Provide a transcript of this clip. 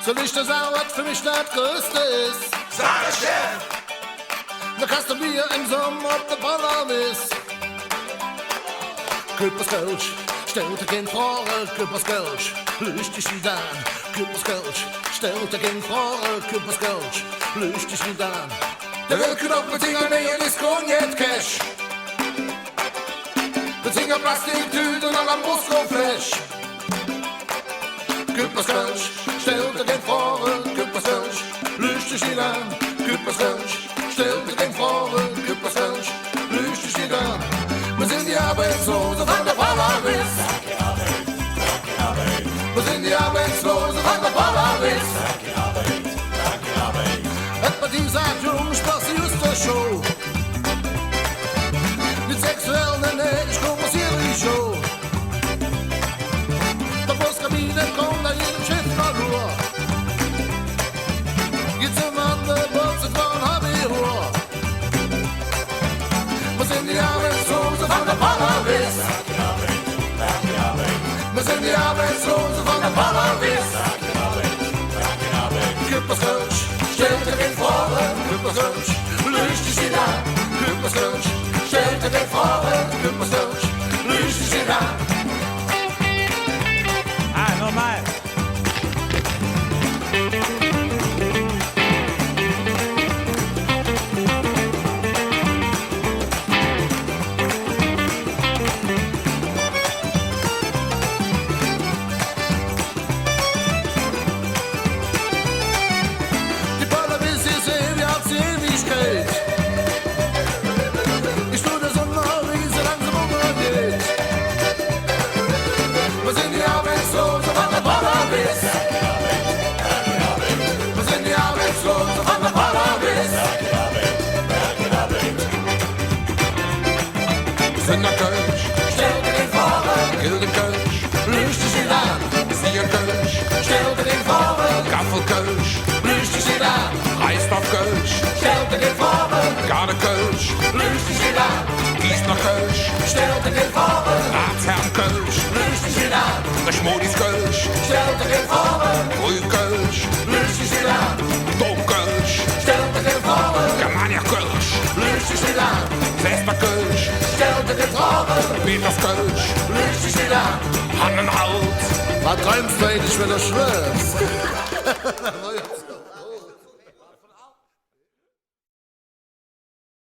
Soll ich dir sagen, was für mich das Größte ist? Sag es, Chef! Da kannst du Bier im Sommer auf der Baller ist. Küppers Coach, stell dir kein Frage, Küppers Coach, löst dich nicht an. Küppers Coach, stell dir kein Frage, Küppers Coach, löst dich nicht an. Der will Knopf mit Finger näher, ist Cognac Cash. Mit Finger Plastiktüten und am Muskelflash. Küppers Coach, stell dir kein Frage, Küppers Coach, löst dich nicht an. Küppers Coach, stell dir kein Frage, Küppers Coach, löst dich nicht an. Wir sind die Arbeitslose von der Polaris. Wir sind die Arbeitslose von der Polaris. Etwa die sagt, Jungs, das ist der Show. Nicht sexuell, nee, ich kompensiere die Show. Der Buskabine kommt an jedem Schiff nach Ruhr. Geht's im anderen Boot, sind wir ein Hobbyruhr. Wir sind die Arbeitslose von der Polaris. Wir sind die Arbeitslose von der Polaris. Küppers Coach, stell dir den Vorhang. Küppers Coach, löst dich wieder. Küppers Coach, stell dir den Vorhang. Küppers Coach, löst dich wieder. Nochmal. Die Polaris ist ewig als Ewigkeit. Ich tue das immer, wie sie langsam umgeht. Wir sind die Arbeitslose von der Polaris. Wir sind die Arbeitslose von der Polaris. Wir sind der Kölsch, stell dir den Vorhang. Kill den Kölsch, löst dich nicht an. Siehe Kölsch, stell dir den Vorhang. Gaffel Kölsch, löst dich nicht an. Reist auf Kölsch, stell dir den Vorhang. Garde Kölsch, löst dich nicht an. Gießner Kölsch, stell dir den Vorhang. Ratsherrn Kölsch, löst dich nicht an. Der Schmodis Kölsch, stell dir den Vorhang. Früh Kölsch, löst dich nicht an. Dom Kölsch, stell dir den Vorhang. Germania Kölsch, löst dich nicht an. Fester Kölsch, stell dir den Vorhang. Peters Kölsch, löst dich nicht an. Hannenhalt. Was träumst du eigentlich, wenn du schwörst?